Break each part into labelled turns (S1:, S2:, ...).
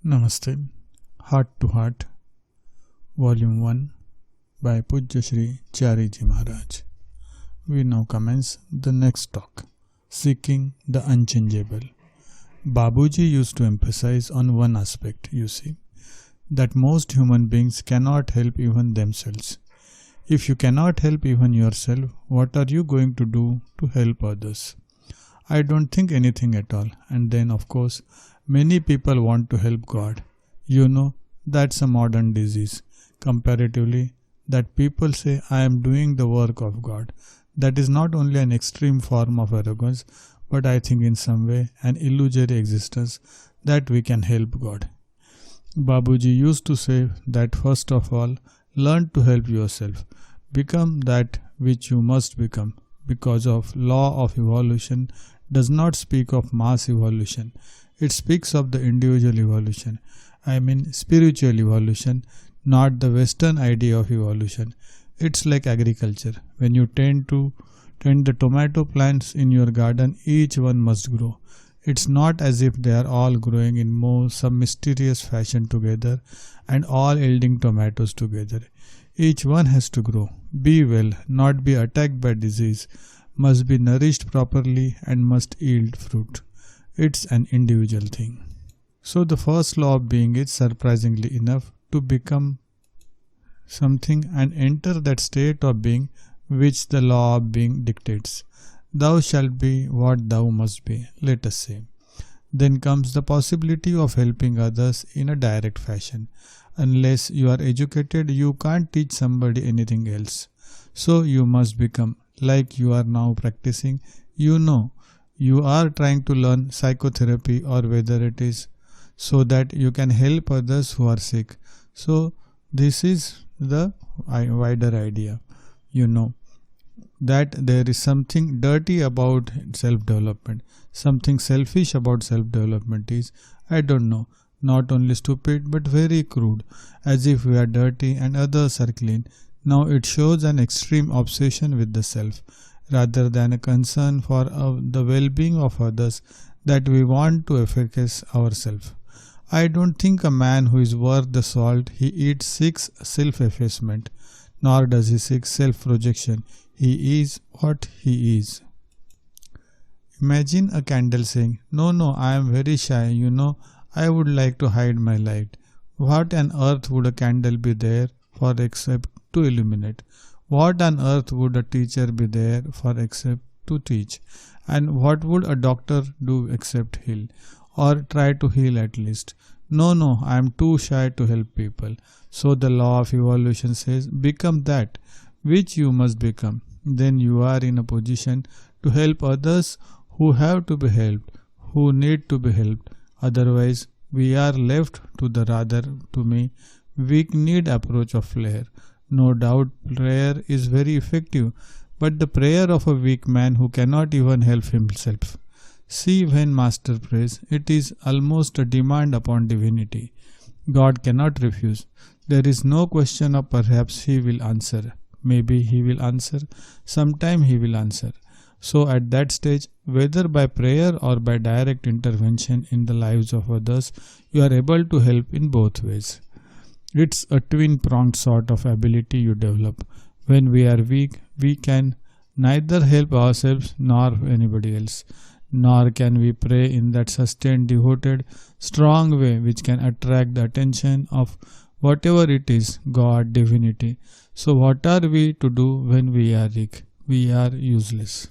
S1: Namaste. Heart to Heart, Volume 1 by Pujya Shri Chariji Maharaj. We now commence the next talk, Seeking the Unchangeable. Babuji used to emphasize on one aspect, that most human beings cannot help even themselves. If you cannot help even yourself, what are you going to do to help others? I don't think anything at all. And then, of course, many people want to help God. That's a modern disease. Comparatively, that people say, I am doing the work of God. That is not only an extreme form of arrogance, but I think in some way an illusory existence that we can help God. Babuji used to say that first of all, learn to help yourself. Become that which you must become, because of law of evolution does not speak of mass evolution. It speaks of the individual evolution. I mean spiritual evolution, not the Western idea of evolution. It's like agriculture. When you tend the tomato plants in your garden, each one must grow. It's not as if they are all growing in some mysterious fashion together and all yielding tomatoes together. Each one has to grow, be well, not be attacked by disease, must be nourished properly and must yield fruit. It's an individual thing. So the first law of being is surprisingly enough to become something and enter that state of being which the law of being dictates. Thou shalt be what thou must be, let us say. Then comes the possibility of helping others in a direct fashion. Unless you are educated, you can't teach somebody anything else. So you must become, like you are now practicing, you are trying to learn psychotherapy or whether it is so that you can help others who are sick. So this is the wider idea. That there is something dirty about self-development. Something selfish about self-development is, not only stupid but very crude, as if we are dirty and others are clean. Now it shows an extreme obsession with the self, rather than a concern for the well-being of others that we want to efface ourselves. I don't think a man who is worth the salt he seeks self-effacement, nor does he seek self-projection. He is what he is. Imagine a candle saying, No, I am very shy, I would like to hide my light. What on earth would a candle be there for except to illuminate? What on earth would a teacher be there for except to teach? And what would a doctor do except heal? Or try to heal at least? No, I am too shy to help people. So the law of evolution says, become that which you must become. Then you are in a position to help others who have to be helped, who need to be helped. Otherwise, we are left to the weak-kneed approach of prayer. No doubt prayer is very effective, but the prayer of a weak man who cannot even help himself. See, when Master prays, it is almost a demand upon divinity. God cannot refuse. There is no question of perhaps he will answer. Maybe he will answer. Sometime he will answer. So at that stage, whether by prayer or by direct intervention in the lives of others, you are able to help in both ways. It's a twin-pronged sort of ability you develop. When we are weak, we can neither help ourselves nor anybody else, nor can we pray in that sustained, devoted, strong way which can attract the attention of whatever it is, God, divinity. So what are we to do when we are weak? We are useless.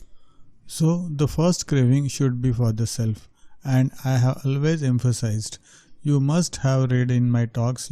S1: So the first craving should be for the self, and I have always emphasized, you must have read in my talks,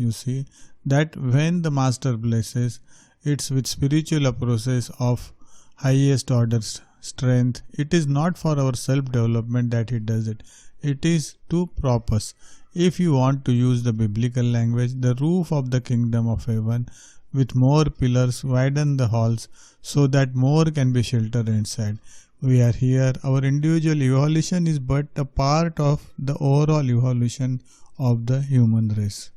S1: that when the Master blesses, it's with spiritual process of highest order strength. It is not for our self-development that he does it. It is to prop us. If you want to use the biblical language, the roof of the kingdom of heaven with more pillars widen the halls so that more can be sheltered inside. We are here. Our individual evolution is but a part of the overall evolution of the human race.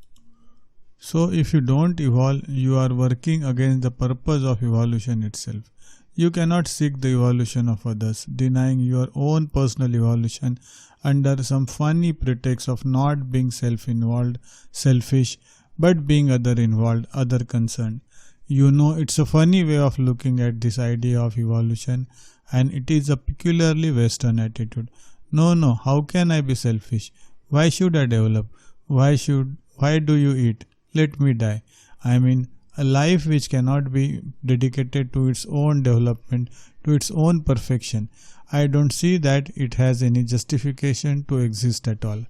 S1: So if you don't evolve, you are working against the purpose of evolution itself. You cannot seek the evolution of others, denying your own personal evolution under some funny pretext of not being self-involved, selfish, but being other-involved, other-concerned. You know, it's a funny way of looking at this idea of evolution, and it is a peculiarly Western attitude. No, how can I be selfish? Why should I develop? Why do you eat? Let me die. I mean, a life which cannot be dedicated to its own development, to its own perfection. I don't see that it has any justification to exist at all.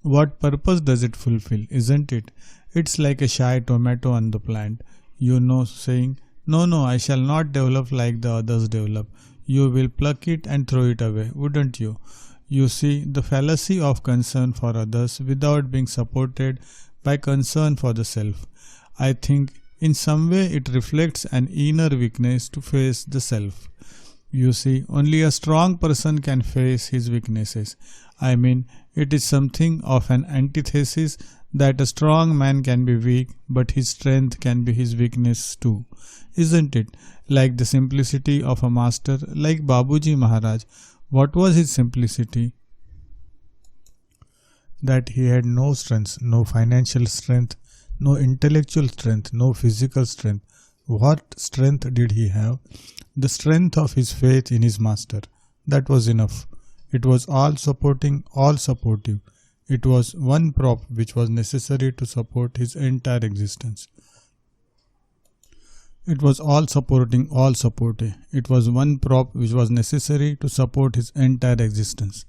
S1: What purpose does it fulfill, isn't it? It's like a shy tomato on the plant, you know, saying, no, I shall not develop like the others develop. You will pluck it and throw it away, wouldn't you? You see the fallacy of concern for others without being supported by concern for the self. I think in some way it reflects an inner weakness to face the self. You see, only a strong person can face his weaknesses. I mean, it is something of an antithesis that a strong man can be weak, but his strength can be his weakness too. Isn't it? Like the simplicity of a master, like Babuji Maharaj. What was his simplicity? That he had no strength, no financial strength, no intellectual strength, no physical strength. What strength did he have? The strength of his faith in his master. That was enough. It was all supporting, all supportive. It was one prop which was necessary to support his entire existence. It was all supporting, all supportive. It was one prop which was necessary to support his entire existence.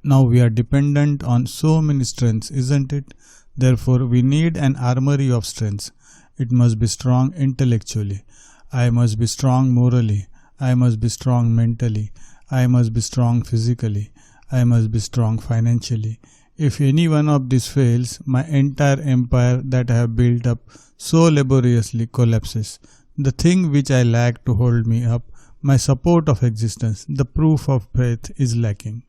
S1: Now we are dependent on so many strengths, isn't it? Therefore, we need an armory of strengths. It must be strong intellectually. I must be strong morally. I must be strong mentally. I must be strong physically. I must be strong financially. If any one of these fails, my entire empire that I have built up so laboriously collapses. The thing which I lack to hold me up, my support of existence, the proof of faith is lacking.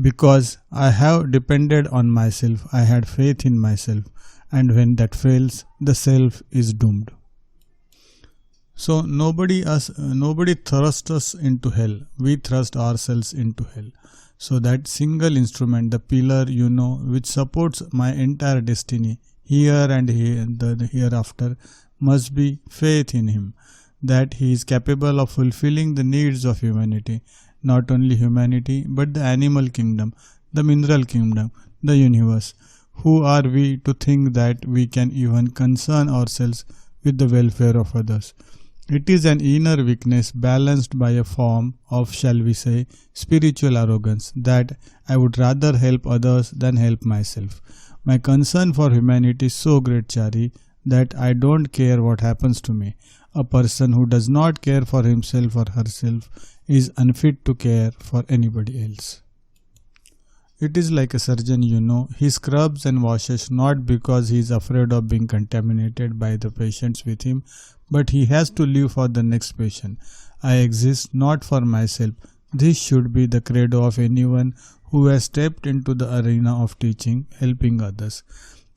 S1: Because I have depended on myself, I had faith in myself, and when that fails, the self is doomed. So nobody thrusts us into hell. We thrust ourselves into hell. So that single instrument, the pillar, you know, which supports my entire destiny, here and here, the hereafter, must be faith in him, that he is capable of fulfilling the needs of humanity. Not only humanity, but the animal kingdom, the mineral kingdom, the universe. Who are we to think that we can even concern ourselves with the welfare of others? It is an inner weakness balanced by a form of, shall we say, spiritual arrogance, that I would rather help others than help myself. My concern for humanity is so great, Chari, that I don't care what happens to me. A person who does not care for himself or herself is unfit to care for anybody else. It is like a surgeon, you know. He scrubs and washes not because he is afraid of being contaminated by the patients with him, but he has to live for the next patient. I exist not for myself. This should be the credo of anyone who has stepped into the arena of teaching, helping others.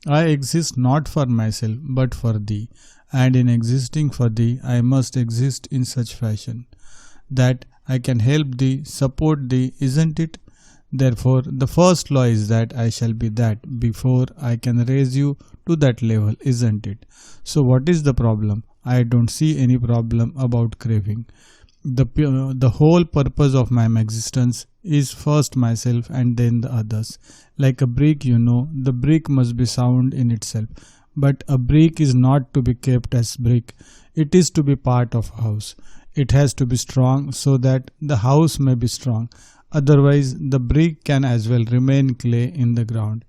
S1: I exist not for myself, but for thee, and in existing for thee, I must exist in such fashion that I can help thee, support thee, isn't it? Therefore, the first law is that I shall be that before I can raise you to that level, isn't it? So what is the problem? I don't see any problem about craving. The whole purpose of my existence is first myself and then the others. Like a brick, you know, the brick must be sound in itself. But a brick is not to be kept as brick. It is to be part of a house. It has to be strong so that the house may be strong. Otherwise, the brick can as well remain clay in the ground.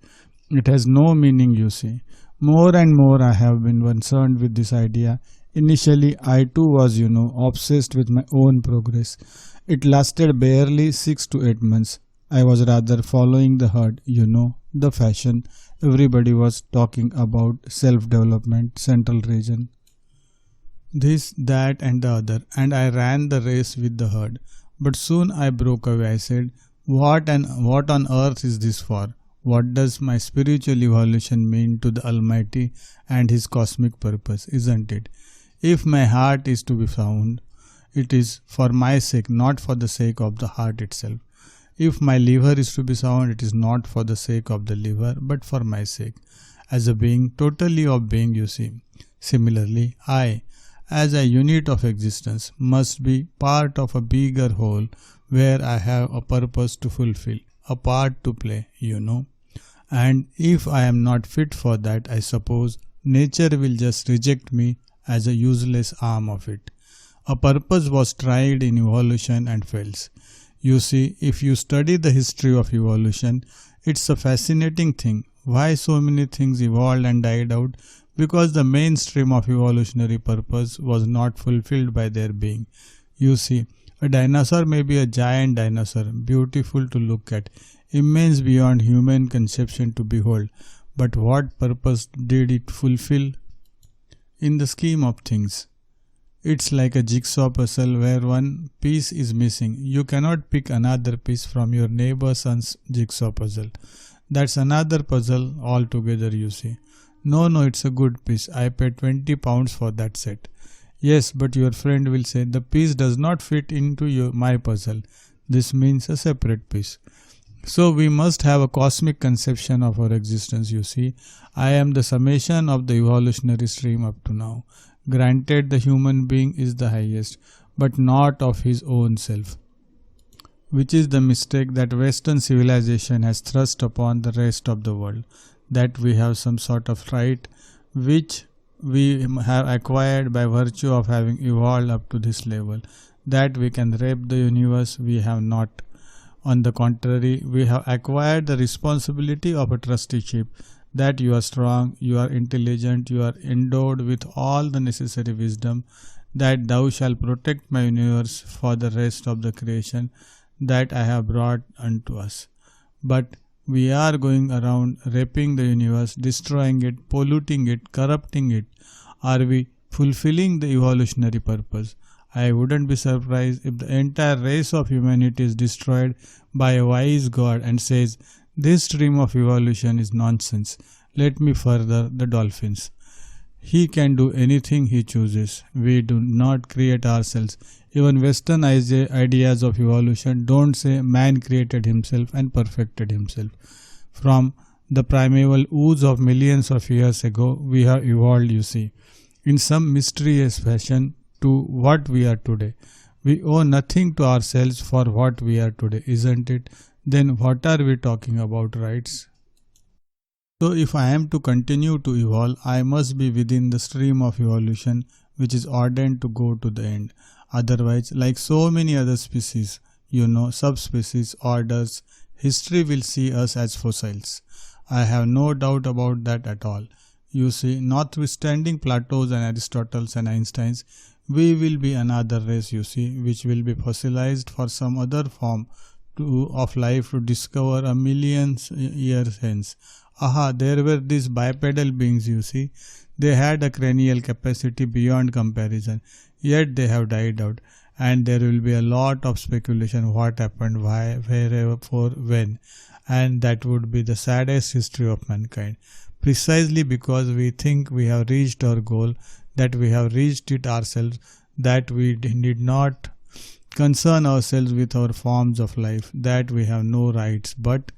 S1: It has no meaning, you see. More and more I have been concerned with this idea. Initially, I too was, you know, obsessed with my own progress. It lasted barely 6 to 8 months. I was rather following the herd, you know, the fashion. Everybody was talking about self-development, central region, this, that and the other, and I ran the race with the herd. But soon I broke away. I said, what on earth is this for? What does my spiritual evolution mean to the Almighty and His cosmic purpose, isn't it? If my heart is to be found, It is for my sake, not for the sake of the heart itself. If my liver is to be sound, it is not for the sake of the liver, but for my sake. As a being, totally of being, you see. Similarly, I, as a unit of existence, must be part of a bigger whole where I have a purpose to fulfill, a part to play, And if I am not fit for that, I suppose nature will just reject me as a useless arm of it. A purpose was tried in evolution and fails. You see, if you study the history of evolution, it's a fascinating thing. Why so many things evolved and died out? Because the mainstream of evolutionary purpose was not fulfilled by their being. You see, a dinosaur may be a giant dinosaur, beautiful to look at, immense beyond human conception to behold, but what purpose did it fulfill? In the scheme of things, it's like a jigsaw puzzle where one piece is missing. You cannot pick another piece from your neighbor's son's jigsaw puzzle. That's another puzzle altogether, you see. No, it's a good piece. I paid 20 pounds for that set. Yes, but your friend will say, the piece does not fit into my puzzle. This means a separate piece. So we must have a cosmic conception of our existence, you see. I am the summation of the evolutionary stream up to now. Granted, the human being is the highest, but not of his own self, which is the mistake that Western civilization has thrust upon the rest of the world, that we have some sort of right which we have acquired by virtue of having evolved up to this level, that we can rape the universe. We have not. On the contrary, we have acquired the responsibility of a trusteeship, that you are strong, you are intelligent, you are endowed with all the necessary wisdom, that thou shalt protect my universe for the rest of the creation that I have brought unto us. But we are going around raping the universe, destroying it, polluting it, corrupting it. Are we fulfilling the evolutionary purpose? I wouldn't be surprised if the entire race of humanity is destroyed by a wise God and says, this stream of evolution is nonsense. Let me further the dolphins. He can do anything he chooses. We do not create ourselves. Even Western ideas of evolution don't say man created himself and perfected himself. From the primeval ooze of millions of years ago, we have evolved, you see, in some mysterious fashion to what we are today. We owe nothing to ourselves for what we are today, isn't it? Then what are we talking about, rights? So if I am to continue to evolve, I must be within the stream of evolution which is ordained to go to the end. Otherwise, like so many other species, subspecies, orders, history will see us as fossils. I have no doubt about that at all. You see, notwithstanding Plato's and Aristotle's and Einstein's, we will be another race, you see, which will be fossilized for some other form of life to discover a million years hence. Aha, there were these bipedal beings, you see. They had a cranial capacity beyond comparison, yet they have died out. And there will be a lot of speculation what happened, why, wherever, when. And that would be the saddest history of mankind. Precisely because we think we have reached our goal, that we have reached it ourselves, that we need not concern ourselves with our forms of life, that we have no rights. But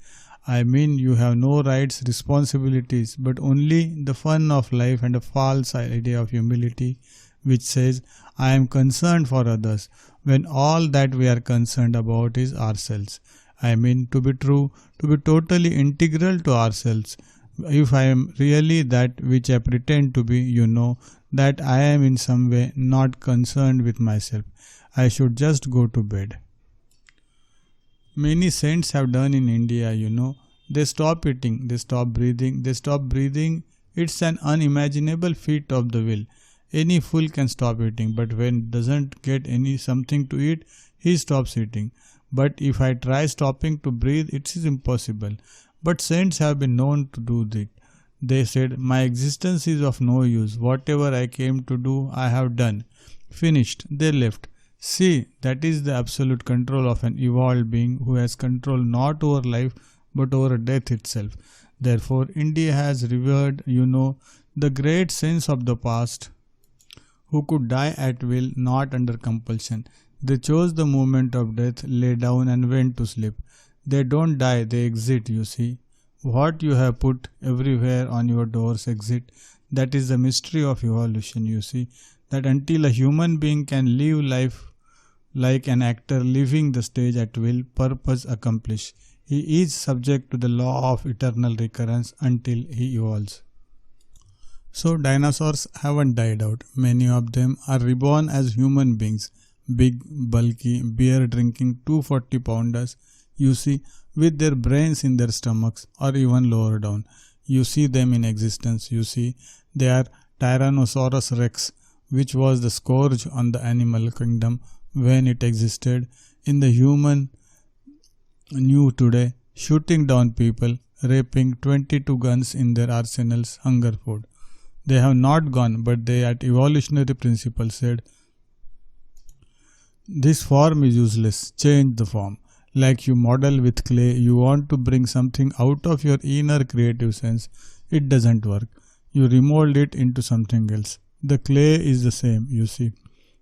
S1: I mean, you have no rights, responsibilities, but only the fun of life and a false idea of humility which says, I am concerned for others, when all that we are concerned about is ourselves. I mean, to be true, to be totally integral to ourselves. If I am really that which I pretend to be, that I am in some way not concerned with myself. I should just go to bed. Many saints have done in India, They stop eating, they stop breathing, It's an unimaginable feat of the will. Any fool can stop eating, but when doesn't get something to eat, he stops eating. But if I try stopping to breathe, it is impossible. But saints have been known to do that. They said, my existence is of no use. Whatever I came to do, I have done. Finished. They left. See, that is the absolute control of an evolved being who has control not over life but over death itself. Therefore, India has revered, the great saints of the past who could die at will, not under compulsion. They chose the moment of death, lay down and went to sleep. They don't die, they exit, you see. What you have put everywhere on your doors exit. That is the mystery of evolution, you see. That until a human being can live life like an actor leaving the stage at will, purpose accomplished, he is subject to the law of eternal recurrence until he evolves. So dinosaurs haven't died out. Many of them are reborn as human beings. Big, bulky, beer drinking 240-pounders, you see, with their brains in their stomachs or even lower down. You see them in existence, you see. They are Tyrannosaurus rex, which was the scourge on the animal kingdom when it existed. In the human new today, shooting down people, raping 22 guns in their arsenals, hunger food. They have not gone, but they at evolutionary principle said, this form is useless, change the form. Like you model with clay, you want to bring something out of your inner creative sense. It doesn't work. You remold it into something else. The clay is the same, you see.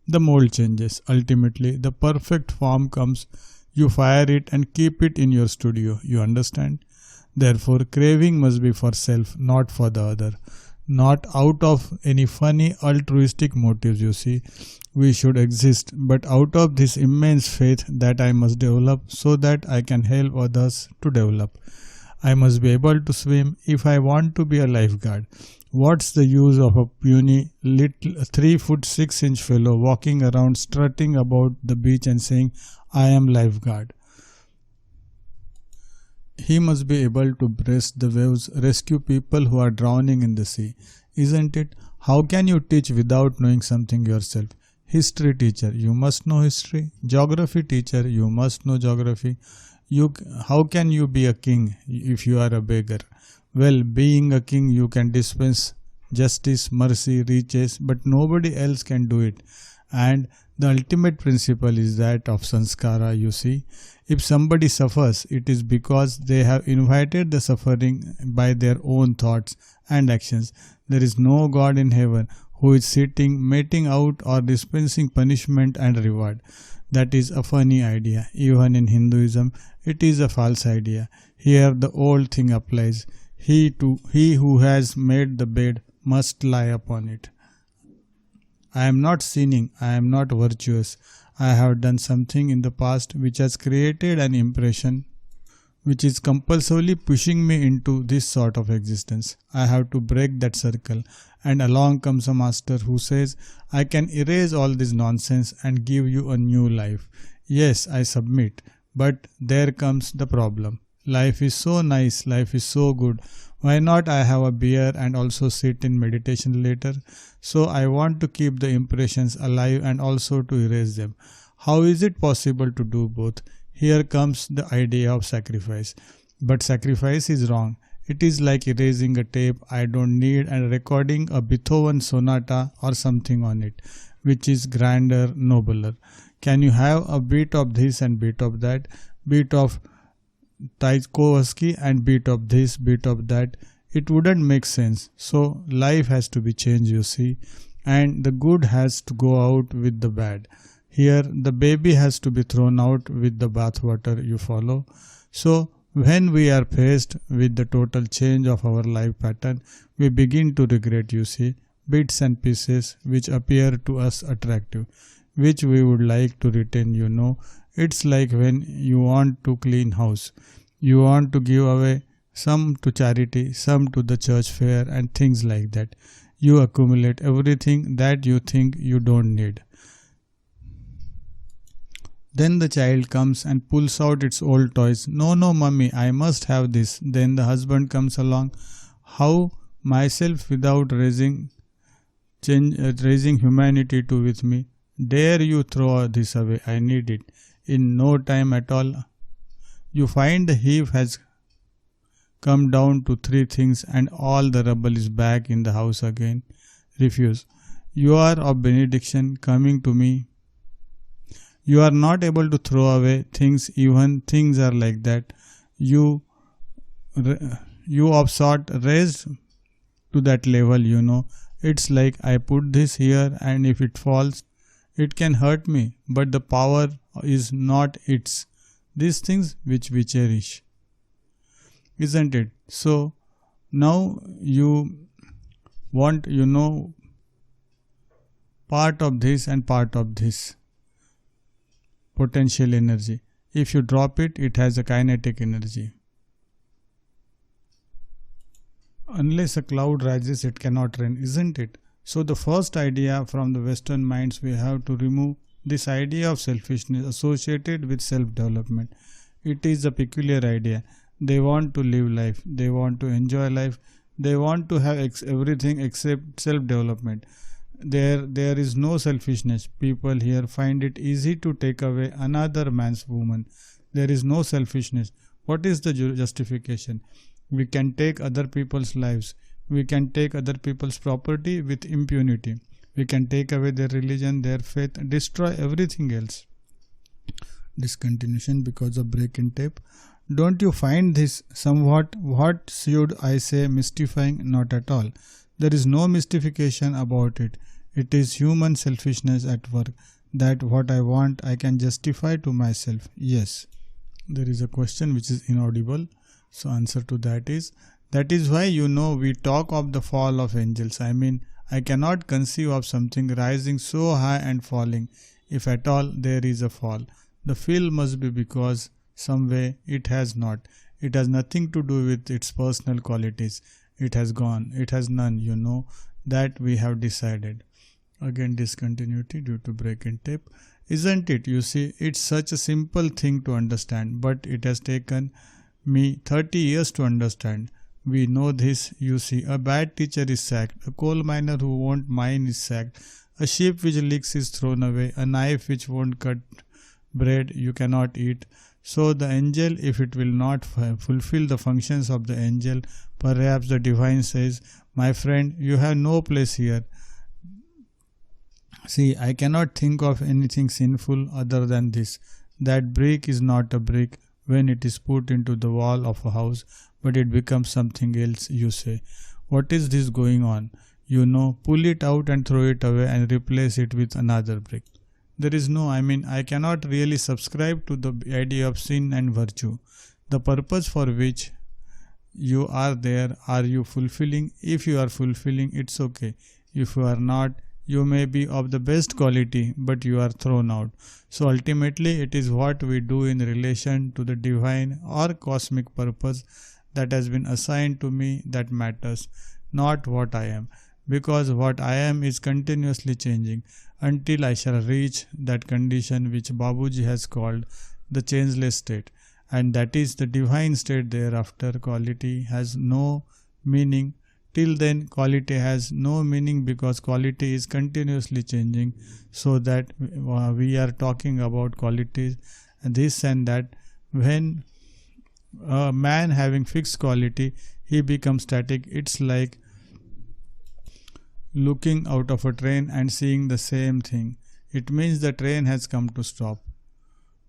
S1: The mold changes. Ultimately, the perfect form comes. You fire it and keep it in your studio. You understand? Therefore, craving must be for self, not for the other. Not out of any funny altruistic motives, you see. We should exist, but out of this immense faith that I must develop so that I can help others to develop. I must be able to swim if I want to be a lifeguard. What's the use of a puny little 3'6" fellow walking around strutting about the beach and saying, I am lifeguard? He must be able to breast the waves, rescue people who are drowning in the sea. Isn't it? How can you teach without knowing something yourself? History teacher, you must know history. Geography teacher, you must know geography. How can you be a king if you are a beggar? Well, being a king, you can dispense justice, mercy, riches, but nobody else can do it. And the ultimate principle is that of sanskara, you see. If somebody suffers, it is because they have invited the suffering by their own thoughts and actions. There is no God in heaven who is sitting, meting out or dispensing punishment and reward. That is a funny idea. Even in Hinduism, it is a false idea. Here the old thing applies. He who has made the bed must lie upon it. I am not sinning, I am not virtuous. I have done something in the past which has created an impression which is compulsorily pushing me into this sort of existence. I have to break that circle, and along comes a master who says, I can erase all this nonsense and give you a new life. Yes, I submit, but there comes the problem. Life is so nice, life is so good. Why not I have a beer and also sit in meditation later? So I want to keep the impressions alive and also to erase them. How is it possible to do both? Here comes the idea of sacrifice. But sacrifice is wrong. It is like erasing a tape I don't need and recording a Beethoven sonata or something on it, which is grander, nobler. Can you have a bit of this and bit of that, bit of Tchaikovsky and bit of this, bit of that? It wouldn't make sense. So life has to be changed, you see, and the good has to go out with the bad. Here the baby has to be thrown out with the bathwater, you follow. So when we are faced with the total change of our life pattern, we begin to regret, you see, bits and pieces which appear to us attractive, which we would like to retain, you know. It's like when you want to clean house. You want to give away some to charity, some to the church fair and things like that. You accumulate everything that you think you don't need. Then the child comes and pulls out its old toys. No, mummy, I must have this. Then the husband comes along. How myself without raising humanity to with me? Dare you throw this away? I need it. In no time at all, you find the heap has come down to 3 things and all the rubble is back in the house again. Refuse. You are of benediction coming to me. You are not able to throw away things, even things are like that. You of sort raised to that level, you know. It's like I put this here and if it falls, it can hurt me, but the power is not its. These things which we cherish, isn't it? So now you want, part of this and part of this potential energy. If you drop it, it has a kinetic energy. Unless a cloud rises, it cannot rain, isn't it? So the first idea from the Western minds, we have to remove this idea of selfishness associated with self-development. It is a peculiar idea. They want to live life. They want to enjoy life. They want to have everything except self-development. There is no selfishness. People here find it easy to take away another man's woman. There is no selfishness. What is the justification? We can take other people's lives. We can take other people's property with impunity. We can take away their religion, their faith, destroy everything else. Discontinuation because of break in tape. Don't you find this somewhat, what should I say, mystifying? Not at all. There is no mystification about it. It is human selfishness at work. That what I want, I can justify to myself. Yes. There is a question which is inaudible. So answer to that is why we talk of the fall of angels. I mean, I cannot conceive of something rising so high and falling, if at all there is a fall. The fall must be because some way it has not. It has nothing to do with its personal qualities. It has gone. It has none, that we have decided. Again discontinuity due to break in tape. Isn't it? You see, it's such a simple thing to understand, but it has taken me 30 years to understand. We know this, you see. A bad teacher is sacked. A coal miner who won't mine is sacked. A sheep which leaks is thrown away. A knife which won't cut bread you cannot eat. So the angel, if it will not fulfill the functions of the angel, perhaps the divine says, my friend, you have no place here. See, I cannot think of anything sinful other than this. That brick is not a brick when it is put into the wall of a house, but it becomes something else, you say. What is this going on? Pull it out and throw it away and replace it with another brick. There is no, I cannot really subscribe to the idea of sin and virtue. The purpose for which you are there, are you fulfilling? If you are fulfilling, it's okay. If you are not, you may be of the best quality, but you are thrown out. So ultimately, it is what we do in relation to the divine or cosmic purpose that has been assigned to me that matters, not what I am. Because what I am is continuously changing until I shall reach that condition which Babuji has called the changeless state. And that is the divine state. Thereafter, quality has no meaning. Till then, quality has no meaning because quality is continuously changing, so that we are talking about qualities, this and that. When a man having fixed quality, he becomes static. It's like looking out of a train and seeing the same thing. It means the train has come to stop.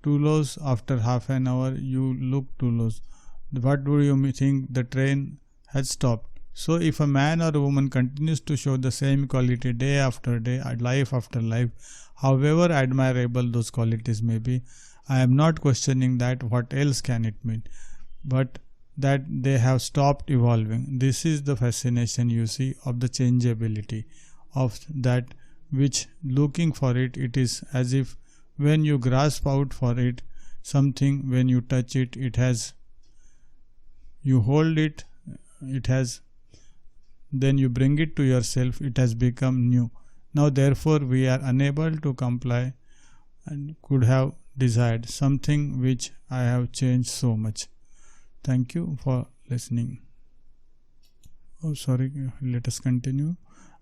S1: Toulouse, after half an hour, you look Toulouse. What do you think? The train has stopped. So if a man or a woman continues to show the same quality day after day, life after life, however admirable those qualities may be, I am not questioning that. What else can it mean? But that they have stopped evolving. This is the fascination, you see, of the changeability of that which, looking for it, it is as if when you grasp out for it something, when you touch it, it has, you hold it, it has, then you bring it to yourself, it has become new. Now therefore we are unable to comply and could have desired something which I have changed so much. Thank you for listening. Oh sorry, let us continue.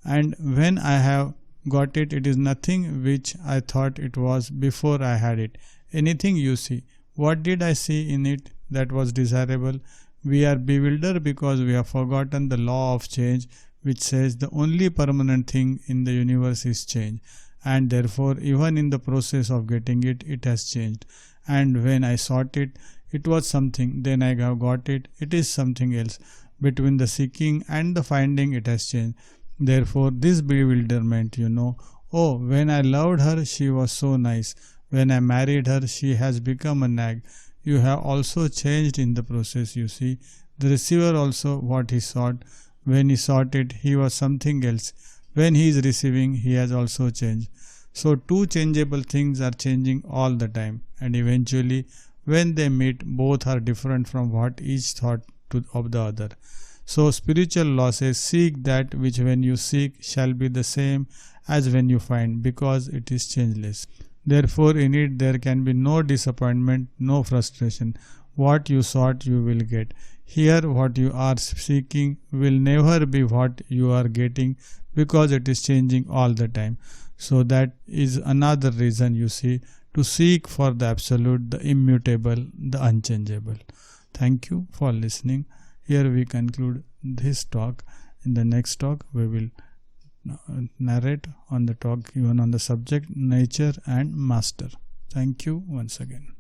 S1: And when I have got it, it is nothing which I thought it was before I had it. Anything, you see. What did I see in it that was desirable? We are bewildered because we have forgotten the law of change, which says the only permanent thing in the universe is change, and therefore even in the process of getting it, it has changed. And when I sought it, it was something, then I have got it, it is something else. Between the seeking and the finding, it has changed. Therefore, this bewilderment, oh, when I loved her, she was so nice. When I married her, she has become a nag. You have also changed in the process, you see. The receiver also what he sought. When he sought it, he was something else. When he is receiving, he has also changed. So two changeable things are changing all the time, and eventually when they meet, both are different from what each thought of the other. So spiritual law says, seek that which when you seek shall be the same as when you find, because it is changeless. Therefore in it there can be no disappointment, no frustration. What you sought you will get. Here what you are seeking will never be what you are getting, because it is changing all the time. So that is another reason, you see, to seek for the absolute, the immutable, the unchangeable. Thank you for listening. Here we conclude this talk. In the next talk we will narrate on the talk even on the subject nature and master. Thank you once again.